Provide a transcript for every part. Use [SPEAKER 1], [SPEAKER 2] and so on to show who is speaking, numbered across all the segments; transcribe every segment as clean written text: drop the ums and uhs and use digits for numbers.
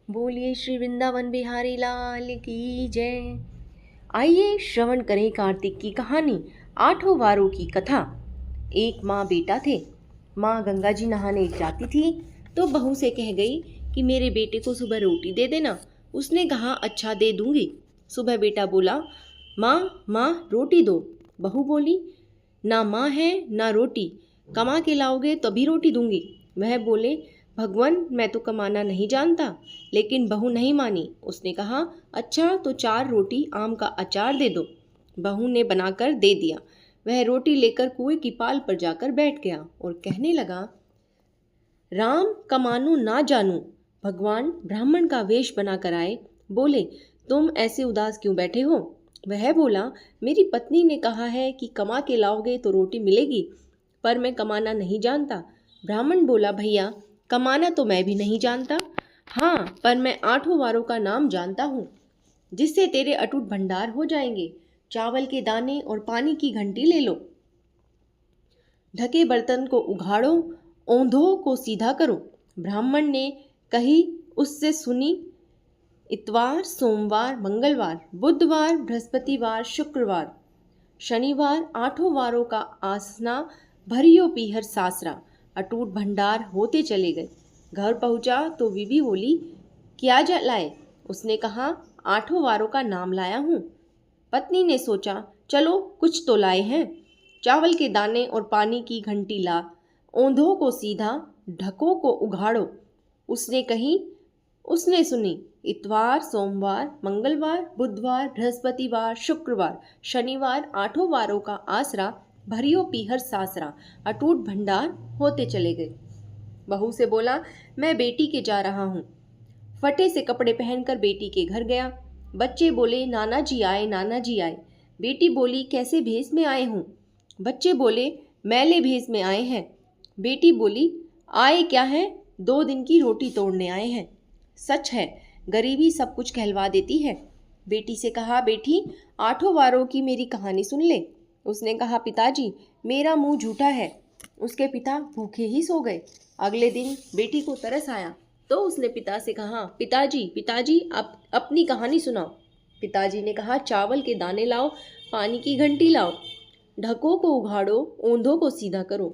[SPEAKER 1] बोलिए श्री वृंदावन बिहारी लाल की जय। आइए श्रवण करें कार्तिक की कहानी, आठों वारों की कथा। एक माँ बेटा थे। माँ गंगा जी नहाने जाती थी तो बहू से कह गई कि मेरे बेटे को सुबह रोटी दे देना। उसने कहा अच्छा दे दूंगी। सुबह बेटा बोला माँ माँ रोटी दो। बहू बोली ना माँ है ना रोटी, कमा के लाओगे तभी रोटी दूंगी। वह बोले भगवान मैं तो कमाना नहीं जानता। लेकिन बहू नहीं मानी। उसने कहा अच्छा तो 4 रोटी आम का अचार दे दो। बहू ने बनाकर दे दिया। वह रोटी लेकर कुएं की पाल पर जाकर बैठ गया और कहने लगा राम कमानू ना जानू। भगवान ब्राह्मण का वेश बनाकर आए। बोले तुम ऐसे उदास क्यों बैठे हो। वह बोला मेरी पत्नी ने कहा है कि कमा के लाओगे तो रोटी मिलेगी, पर मैं कमाना नहीं जानता। ब्राह्मण बोला भैया कमाना तो मैं भी नहीं जानता, हाँ पर मैं आठों वारों का नाम जानता हूँ जिससे तेरे अटूट भंडार हो जाएंगे। चावल के दाने और पानी की घंटी ले लो, ढके बर्तन को उघाड़ो, ओंधों को सीधा करो। ब्राह्मण ने कही उससे सुनी। इतवार सोमवार मंगलवार बुधवार बृहस्पतिवार शुक्रवार शनिवार आठों वारों का आसना भरियो पीहर सासरा। अटूट भंडार होते चले गए। घर पहुंचा तो बीवी बोली क्या लाए। उसने कहा आठों वारों का नाम लाया हूँ। पत्नी ने सोचा चलो कुछ तो लाए हैं। चावल के दाने और पानी की घंटी ला, ओंधों को सीधा, ढकों को उघाड़ो। उसने सुनी। इतवार सोमवार मंगलवार बुधवार बृहस्पतिवार शुक्रवार शनिवार आठों वारों का आसरा भरियो पीहर सासरा। अटूट भंडार होते चले गए। बहू से बोला मैं बेटी के जा रहा हूँ। फटे से कपड़े पहनकर बेटी के घर गया। बच्चे बोले नाना जी आए नाना जी आए। बेटी बोली कैसे भेष में आए हूँ। बच्चे बोले मैले भेष में आए हैं। बेटी बोली आए क्या है, 2 दिन की रोटी तोड़ने आए हैं। सच है गरीबी सब कुछ कहलवा देती है। बेटी से कहा बेटी आठों वारों की मेरी कहानी सुन ले। उसने कहा पिताजी मेरा मुंह झूठा है। उसके पिता भूखे ही सो गए। अगले दिन बेटी को तरस आया तो उसने पिता से कहा पिताजी पिताजी आप अपनी कहानी सुनाओ। पिताजी ने कहा चावल के दाने लाओ, पानी की घंटी लाओ, ढकों को उघाड़ो, ओंधों को सीधा करो।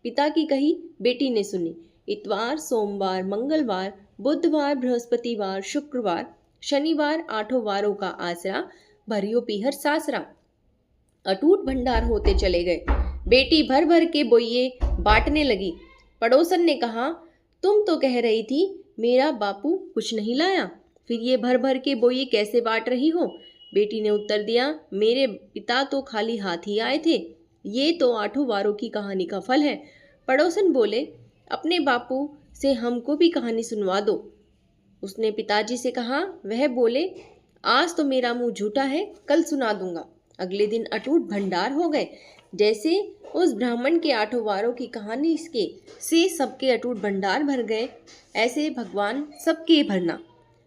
[SPEAKER 1] पिता की कही बेटी ने सुनी। इतवार सोमवार मंगलवार बुधवार बृहस्पतिवार शुक्रवार शनिवार आठों वारों का आसरा भरियो पीहर सासरा। अटूट भंडार होते चले गए। बेटी भर भर के बोइये बांटने लगी। पड़ोसन ने कहा तुम तो कह रही थी मेरा बापू कुछ नहीं लाया, फिर ये भर भर के बोइये कैसे बांट रही हो। बेटी ने उत्तर दिया मेरे पिता तो खाली हाथ ही आए थे। ये तो आठों वारों की कहानी का फल है। पड़ोसन बोले अपने बापू से हमको भी कहानी सुनवा दो। उसने पिताजी से कहा। वह बोले आज तो मेरा मुंह झूठा है, कल सुना दूंगा। अगले दिन अटूट भंडार हो गए। जैसे उस ब्राह्मण के आठों वारों की कहानी इसके से सबके अटूट भंडार भर गए, ऐसे भगवान सबके भरना।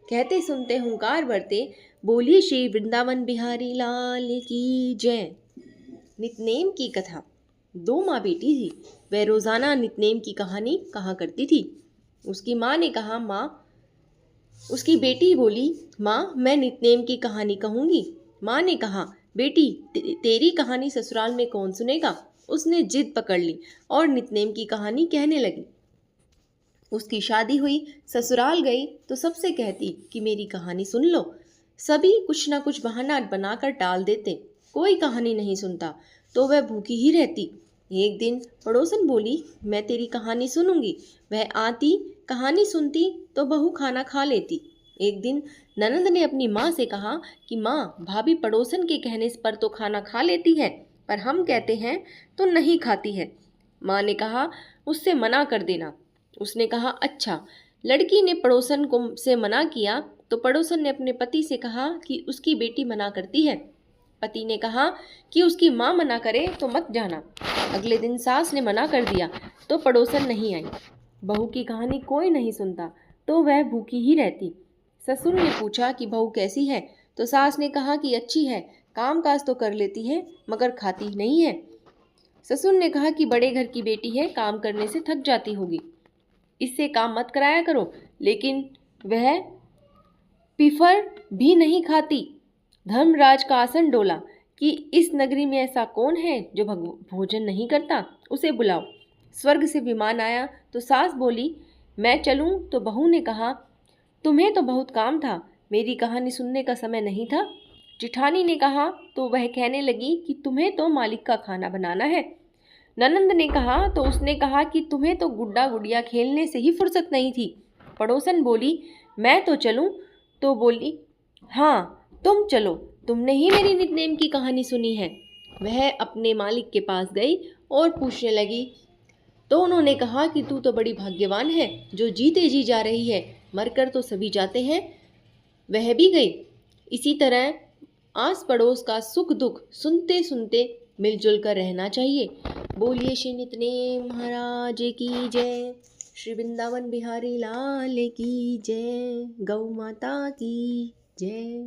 [SPEAKER 1] कहते सुनते हुंकार भरते बोलिए श्री वृंदावन बिहारी लाल की जय। नितनेम की कथा। 2 माँ बेटी थी। वह रोजाना नितनेम की कहानी कहा करती थी। उसकी माँ ने कहा माँ, उसकी बेटी बोली माँ मैं नितनेम की कहानी कहूँगी। माँ ने कहा बेटी तेरी कहानी ससुराल में कौन सुनेगा। उसने जिद पकड़ ली और नितनेम की कहानी कहने लगी। उसकी शादी हुई, ससुराल गई तो सबसे कहती कि मेरी कहानी सुन लो। सभी कुछ ना कुछ बहाना बनाकर टाल देते, कोई कहानी नहीं सुनता तो वह भूखी ही रहती। एक दिन पड़ोसन बोली मैं तेरी कहानी सुनूंगी। वह आती, कहानी सुनती तो बहू खाना खा लेती। एक दिन ननंद ने अपनी माँ से कहा कि माँ भाभी पड़ोसन के कहने पर तो खाना खा लेती है, पर हम कहते हैं तो नहीं खाती है। माँ ने कहा उससे मना कर देना। उसने कहा अच्छा। लड़की ने पड़ोसन को से मना किया तो पड़ोसन ने अपने पति से कहा कि उसकी बेटी मना करती है। पति ने कहा कि उसकी माँ मना करे तो मत जाना। अगले दिन सास ने मना कर दिया तो पड़ोसन नहीं आई। बहू की कहानी कोई नहीं सुनता तो वह भूखी ही रहती। ससुर ने पूछा कि बहू कैसी है तो सास ने कहा कि अच्छी है, काम काज तो कर लेती है मगर खाती नहीं है। ससुर ने कहा कि बड़े घर की बेटी है, काम करने से थक जाती होगी, इससे काम मत कराया करो। लेकिन वह पीफर भी नहीं खाती। धर्मराज का आसन डोला कि इस नगरी में ऐसा कौन है जो भोजन नहीं करता, उसे बुलाओ। स्वर्ग से विमान आया तो सास बोली, मैं चलूं? तो बहू ने कहा, तुम्हें तो बहुत काम था, मेरी कहानी सुनने का समय नहीं था। जिठानी ने कहा तो वह कहने लगी कि तुम्हें तो मालिक का खाना बनाना है। ननंद ने कहा तो उसने कहा कि तुम्हें तो गुड्डा गुड़िया खेलने से ही फुर्सत नहीं थी। पड़ोसन बोली, मैं तो चलूं? तो बोली, हाँ तुम चलो, तुमने ही मेरी निकनेम की कहानी सुनी है। वह अपने मालिक के पास गई और पूछने लगी तो उन्होंने कहा कि तू तो बड़ी भाग्यवान है जो जीते जी जा रही है, मरकर तो सभी जाते हैं। वह भी गई। इसी तरह आस पड़ोस का सुख दुख सुनते सुनते मिलजुल कर रहना चाहिए। बोलिए श्री नित्य महाराज की जय। श्री वृंदावन बिहारी लाल की जय। गौ माता की जय।